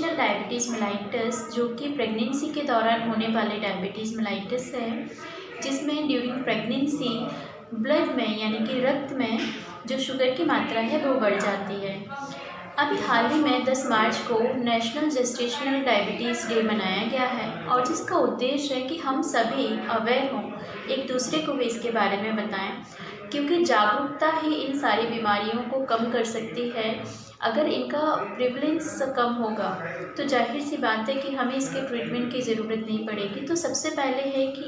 Gestational diabetes mellitus, जो कि pregnancy के दौरान होने वाले डायबिटीज़ मेलाइटस है, जिसमें ड्यूरिंग प्रेगनेंसी ब्लड में यानी कि रक्त में जो शुगर की मात्रा है वो बढ़ जाती है। अभी हाल ही में 10 मार्च को नेशनल जेस्टेशनल डायबिटीज़ डे मनाया गया है और जिसका उद्देश्य है कि हम सभी अवेयर हों, एक दूसरे को भी इसके बारे में बताएं, क्योंकि जागरूकता ही इन सारी बीमारियों को कम कर सकती है। अगर इनका प्रिवलेंस कम होगा तो जाहिर सी बात है कि हमें इसके ट्रीटमेंट की ज़रूरत नहीं पड़ेगी। तो सबसे पहले है कि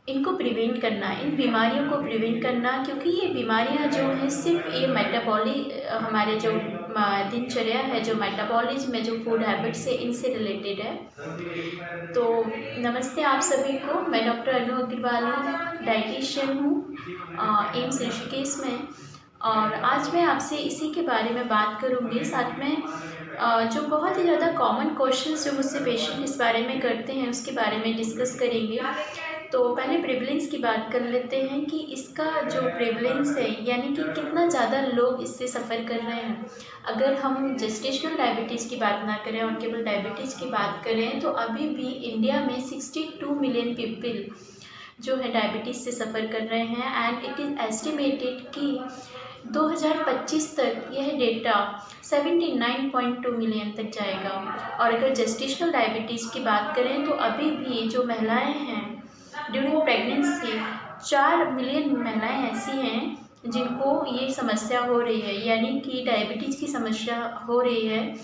इनको प्रिवेंट करना, इन बीमारियों को प्रिवेंट करना, क्योंकि ये बीमारियां जो हैं सिर्फ ये हमारे जो दिनचर्या है, जो मेटाबॉलिज्म में जो फूड हैबिट्स है, इनसे रिलेटेड है। तो नमस्ते आप सभी को, मैं डॉक्टर अनु अग्रवाल हूँ, डाइटिशियन हूँ एम्स ऋषिकेश में। और आज मैं आपसे इसी के बारे में बात करूँगी। साथ में जो बहुत ही ज़्यादा कॉमन क्वेश्चंस जो मुझसे पेशेंट इस बारे में करते हैं उसके बारे में डिस्कस करेंगे। तो पहले प्रेवलेंस की बात कर लेते हैं कि इसका जो प्रेवलेंस है यानी कि कितना ज़्यादा लोग इससे सफ़र कर रहे हैं। अगर हम जेस्टेशनल डायबिटीज़ की बात ना करें और केवल डायबिटीज़ की बात करें तो अभी भी इंडिया में 62 मिलियन पीपल जो है डायबिटीज़ से सफ़र कर रहे हैं एंड इट इज़ एस्टिमेटेड कि 2025 तक यह डेटा 79.2 मिलियन तक जाएगा। और अगर जेस्टेशनल डायबिटीज़ की बात करें तो अभी भी जो महिलाएं हैं ड्यूरिंग प्रेगनेंसी 4 मिलियन महिलाएं ऐसी हैं जिनको ये समस्या हो रही है, यानी कि डायबिटीज़ की समस्या हो रही है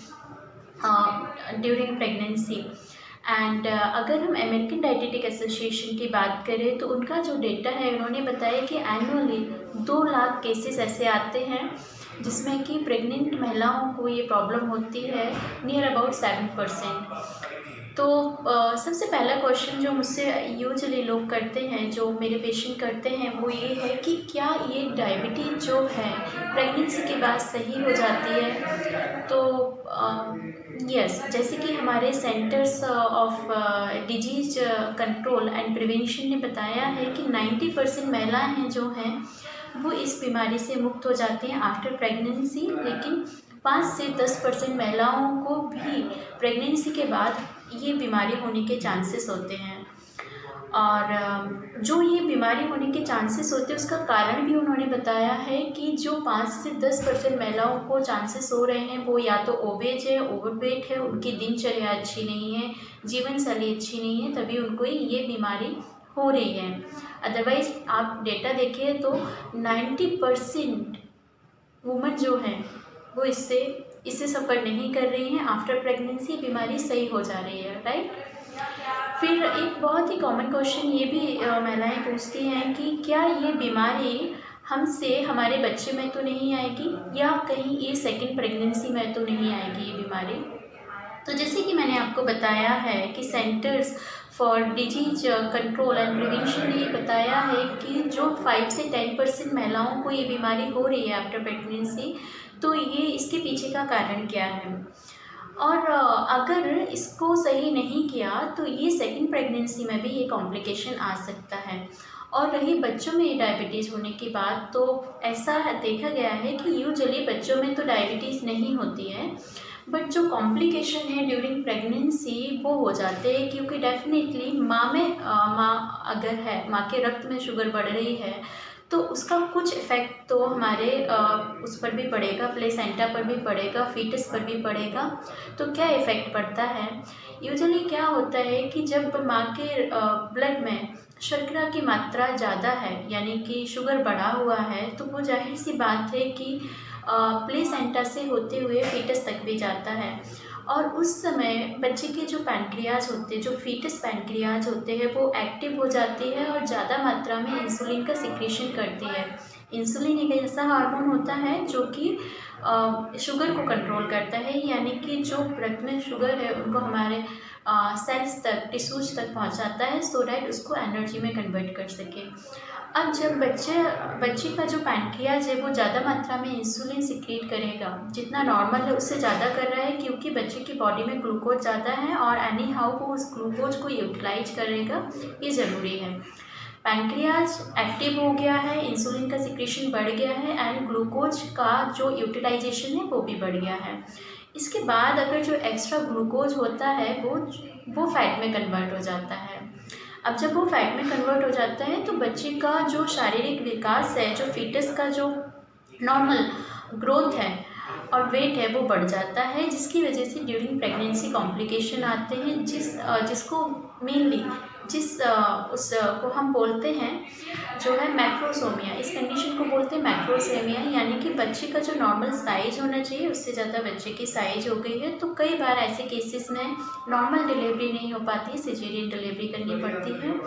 ड्यूरिंग प्रेगनेंसी। एंड अगर हम अमेरिकन डायटिटिक एसोसिएशन की बात करें तो उनका जो डेटा है, उन्होंने बताया कि एनुअली 2 लाख केसेस ऐसे आते हैं जिसमें कि प्रेग्नेंट महिलाओं को ये प्रॉब्लम होती है, नियर अबाउट 7%। तो सबसे पहला क्वेश्चन जो मुझसे यूजुअली लोग करते हैं, जो मेरे पेशेंट करते हैं, वो ये है कि क्या ये डायबिटीज़ जो है प्रेगनेंसी के बाद सही हो जाती है? तो यस, जैसे कि हमारे centres of disease control and prevention ने बताया है कि 90% महिलाएं हैं जो हैं वो इस बीमारी से मुक्त हो जाती हैं आफ्टर प्रेगनेंसी, लेकिन 5 से 10% महिलाओं को भी प्रेगनेंसी के बाद ये बीमारी होने के चांसेस होते हैं। और जो ये बीमारी होने के चांसेस होते हैं उसका कारण भी उन्होंने बताया है कि जो 5 से 10% महिलाओं को चांसेस हो रहे हैं वो या तो ओबेज है, ओवरवेट है, उनकी दिनचर्या अच्छी नहीं है, जीवन शैली अच्छी नहीं है, तभी उनको ये बीमारी हो रही है। अदरवाइज आप डेटा देखिए तो 90% वुमन जो हैं वो इससे सफ़र नहीं कर रही हैं। आफ्टर प्रेगनेंसी बीमारी सही हो जा रही है, राइट। फिर एक बहुत ही कॉमन क्वेश्चन ये भी महिलाएं पूछती हैं कि क्या ये बीमारी हमसे हमारे बच्चे में तो नहीं आएगी, या कहीं ये सेकंड प्रेगनेंसी में तो नहीं आएगी ये बीमारी। तो जैसे कि मैंने आपको बताया है कि centres for disease control and prevention ने ये बताया है कि जो 5 से 10% महिलाओं को ये बीमारी हो रही है आफ्टर प्रेगनेंसी, तो ये इसके पीछे का कारण क्या है। और अगर इसको सही नहीं किया तो ये सेकंड प्रेगनेंसी में भी ये कॉम्प्लिकेशन आ सकता है। और रही बच्चों में डायबिटीज़ होने की बात, तो ऐसा देखा गया है कि यूजुअली बच्चों में तो डायबिटीज़ नहीं होती है, बट जो कॉम्प्लिकेशन है ड्यूरिंग प्रेगनेंसी वो हो जाते हैं, क्योंकि डेफिनेटली माँ अगर है, माँ के रक्त में शुगर बढ़ रही है तो उसका कुछ इफ़ेक्ट तो हमारे उस पर भी पड़ेगा, प्लेसेंटा पर भी पड़ेगा, फीटस पर भी पड़ेगा। तो क्या इफ़ेक्ट पड़ता है? यूजुअली क्या होता है कि जब माँ के ब्लड में शर्करा की मात्रा ज़्यादा है, यानी कि शुगर बढ़ा हुआ है, तो वो जाहिर सी बात है कि प्लेसेंटा से होते हुए फीटस तक भी जाता है। और उस समय बच्चे के जो पैनक्रियाज होते हैं, जो फीटस पैनक्रियाज होते हैं, वो एक्टिव हो जाती है और ज़्यादा मात्रा में इंसुलिन का सिक्रेशन करती है। इंसुलिन एक ऐसा हार्मोन होता है जो कि शुगर को कंट्रोल करता है, यानी कि जो रक्त में शुगर है उनको हमारे सेल्स तक, टिश्यूज तक पहुंचाता है, सो दैट उसको एनर्जी में कन्वर्ट कर सके। अब जब बच्चे का जो पैनक्रियाज है वो ज़्यादा मात्रा में इंसुलिन सिक्रीट करेगा, जितना नॉर्मल है उससे ज़्यादा कर रहा है, क्योंकि बच्चे की बॉडी में ग्लूकोज ज़्यादा है और एनी हाउ वो उस ग्लूकोज को यूटिलाइज करेगा, ये ज़रूरी है। पैनक्रियाज एक्टिव हो गया है, इंसुलिन का सिक्रेशन बढ़ गया है एंड ग्लूकोज का जो यूटिलाइजेशन है वो भी बढ़ गया है। इसके बाद अगर जो एक्स्ट्रा ग्लूकोज होता है वो फैट में कन्वर्ट हो जाता है। अब जब वो फैट में कन्वर्ट हो जाता है तो बच्चे का जो शारीरिक विकास है, जो फीटस का जो नॉर्मल ग्रोथ है और वेट है वो बढ़ जाता है, जिसकी वजह से ड्यूरिंग प्रेगनेंसी कॉम्प्लिकेशन आते हैं, जिसको मेनली उसको हम बोलते हैं जो है मैक्रोसोमिया। इस कंडीशन को बोलते हैं मैक्रोसोमिया, यानी कि बच्चे का जो नॉर्मल साइज होना चाहिए उससे ज़्यादा बच्चे की साइज हो गई है। तो कई बार ऐसे केसेस में नॉर्मल डिलीवरी नहीं हो पाती, सिजेरियन डिलीवरी करनी पड़ती है।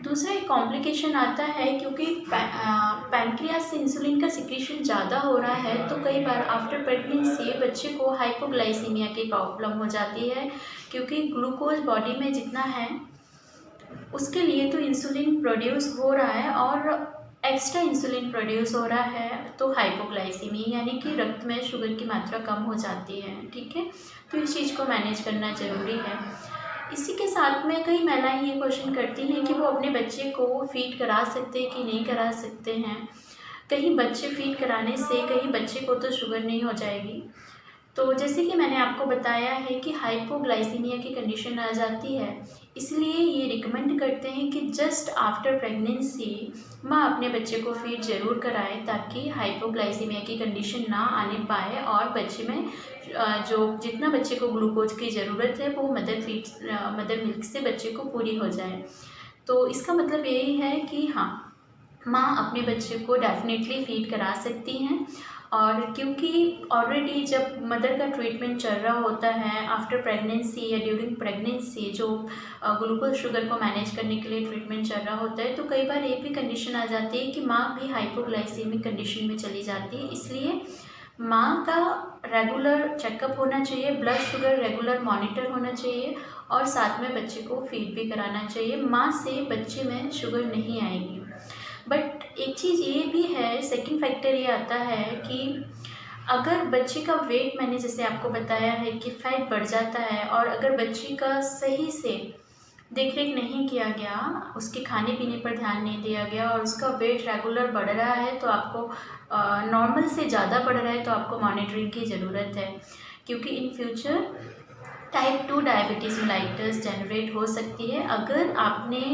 दूसरा एक कॉम्प्लिकेशन आता है क्योंकि पैनक्रियास से इंसुलिन का सिक्रीशन ज़्यादा हो रहा है, तो कई बार आफ्टर प्रेगनेंसी बच्चे को हाइपोग्लाइसीमिया की प्रॉब्लम हो जाती है, क्योंकि ग्लूकोज बॉडी में जितना है उसके लिए तो इंसुलिन प्रोड्यूस हो रहा है और एक्स्ट्रा इंसुलिन प्रोड्यूस हो रहा है, तो हाइपोग्लाइसीमिया यानी कि रक्त में शुगर की मात्रा कम हो जाती है। ठीक है, तो इस चीज़ को मैनेज करना ज़रूरी है। इसी के साथ में कई महिलाएं ये क्वेश्चन करती हैं कि वो अपने बच्चे को फीड करा सकते हैं कि नहीं करा सकते हैं। कहीं बच्चे फीड कराने से कहीं बच्चे को तो शुगर नहीं हो जाएगी। तो जैसे कि मैंने आपको बताया है कि हाइपोग्लाइसीमिया की कंडीशन आ जाती है, इसलिए ये रिकमेंड करते हैं कि जस्ट आफ्टर प्रेगनेंसी माँ अपने बच्चे को फीड ज़रूर कराए, ताकि हाइपोग्लाइसीमिया की कंडीशन ना आने पाए और बच्चे में जो जितना बच्चे को ग्लूकोज की ज़रूरत है वो मदर मिल्क से बच्चे को पूरी हो जाए। तो इसका मतलब यही है कि हाँ, माँ अपने बच्चे को डेफिनेटली फीड करा सकती हैं। और क्योंकि ऑलरेडी जब मदर का ट्रीटमेंट चल रहा होता है आफ्टर प्रेगनेंसी या ड्यूरिंग प्रेगनेंसी, जो ग्लूकोज शुगर को मैनेज करने के लिए ट्रीटमेंट चल रहा होता है, तो कई बार ये भी कंडीशन आ जाती है कि माँ भी हाइपोग्लाइसीमिक कंडीशन में चली जाती है। इसलिए माँ का रेगुलर चेकअप होना चाहिए, ब्लड शुगर रेगुलर मॉनिटर होना चाहिए और साथ में बच्चे को फीड भी कराना चाहिए। माँ से बच्चे में शुगर नहीं आएगी। बट एक चीज़ ये भी है, सेकंड फैक्टर ये आता है कि अगर बच्चे का वेट, मैंने जैसे आपको बताया है कि फैट बढ़ जाता है, और अगर बच्चे का सही से देख रेख नहीं किया गया, उसके खाने पीने पर ध्यान नहीं दिया गया और उसका वेट रेगुलर बढ़ रहा है, तो आपको नॉर्मल से ज़्यादा बढ़ रहा है तो आपको मॉनिटरिंग की ज़रूरत है, क्योंकि in future type 2 diabetes mellitus generate हो सकती है अगर आपने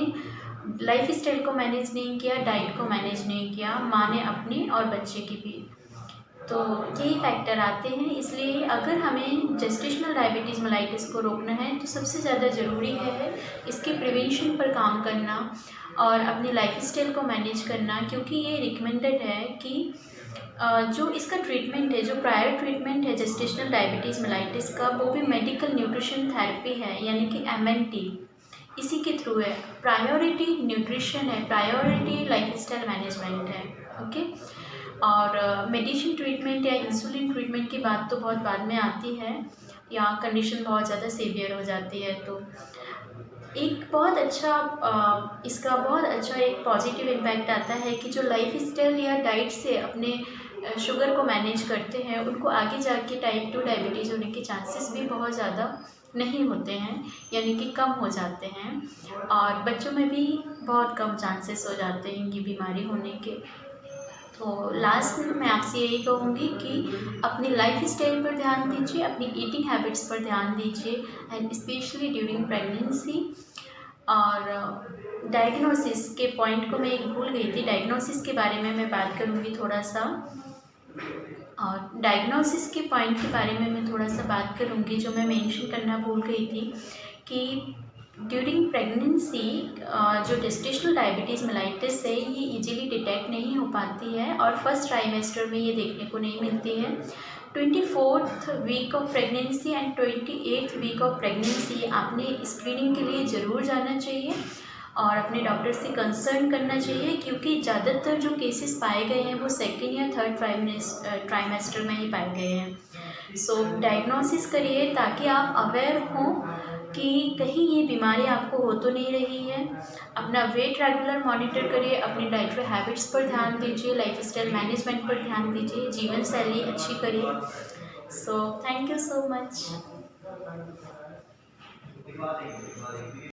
लाइफ स्टाइल को मैनेज नहीं किया, डाइट को मैनेज नहीं किया, माँ ने अपनी और बच्चे की भी। तो यही फैक्टर आते हैं। इसलिए अगर हमें जेस्टेशनल डायबिटीज़ मेलाइटिस को रोकना है तो सबसे ज़्यादा ज़रूरी है इसके प्रिवेंशन पर काम करना और अपनी लाइफ स्टाइल को मैनेज करना, क्योंकि ये रिकमेंडेड है कि जो इसका ट्रीटमेंट है, जो प्रायर ट्रीटमेंट है जेस्टेशनल डायबिटीज़ मेलाइटिस का, वो भी मेडिकल न्यूट्रिशन थेरेपी है, यानी कि MNT, इसी के थ्रू है। प्रायोरिटी न्यूट्रिशन है, प्रायोरिटी लाइफस्टाइल मैनेजमेंट है। ओके, और मेडिसिन ट्रीटमेंट या इंसुलिन ट्रीटमेंट की बात तो बहुत बाद में आती है, या कंडीशन बहुत ज़्यादा सीवियर हो जाती है। तो एक बहुत अच्छा इसका बहुत अच्छा एक पॉजिटिव इम्पैक्ट आता है कि जो लाइफ स्टाइल या डाइट से अपने शुगर को मैनेज करते हैं, उनको आगे जाके टाइप 2 डायबिटीज़ होने के चांसेस भी बहुत ज़्यादा नहीं होते हैं, यानी कि कम हो जाते हैं, और बच्चों में भी बहुत कम चांसेस हो जाते हैं ये बीमारी होने के। तो लास्ट में मैं आपसे यही कहूँगी कि अपनी लाइफ स्टाइल पर ध्यान दीजिए, अपनी ईटिंग हैबिट्स पर ध्यान दीजिए, एंड स्पेशली ड्यूरिंग प्रेगनेंसी। और डायग्नोसिस के पॉइंट को मैं एक भूल गई थी, डायग्नोसिस के बारे में मैं बात करूँगी थोड़ा सा, और डायग्नोसिस के पॉइंट के बारे में मैं थोड़ा सा बात करूँगी, जो मैं मेंशन करना भूल गई थी कि ड्यूरिंग प्रेगनेंसी जो जेस्टेशनल डायबिटीज़ मेलाइटिस है ये इजीली डिटेक्ट नहीं हो पाती है और फर्स्ट ट्राइमेस्टर में ये देखने को नहीं मिलती है। 24th week of pregnancy and 28th week of pregnancy आपने स्क्रीनिंग के लिए ज़रूर जाना चाहिए और अपने डॉक्टर से कंसल्ट करना चाहिए, क्योंकि ज़्यादातर जो केसेस पाए गए हैं वो सेकेंड या थर्ड ट्राइमेस्टर में ही पाए गए हैं। सो डायग्नोसिस करिए ताकि आप अवेयर हों कि कहीं ये बीमारी आपको हो तो नहीं रही है। अपना वेट रेगुलर मॉनिटर करिए, अपनी डाइटरी हैबिट्स पर ध्यान दीजिए, लाइफस्टाइल मैनेजमेंट पर ध्यान दीजिए, जीवन शैली अच्छी करिए। So thank you so much.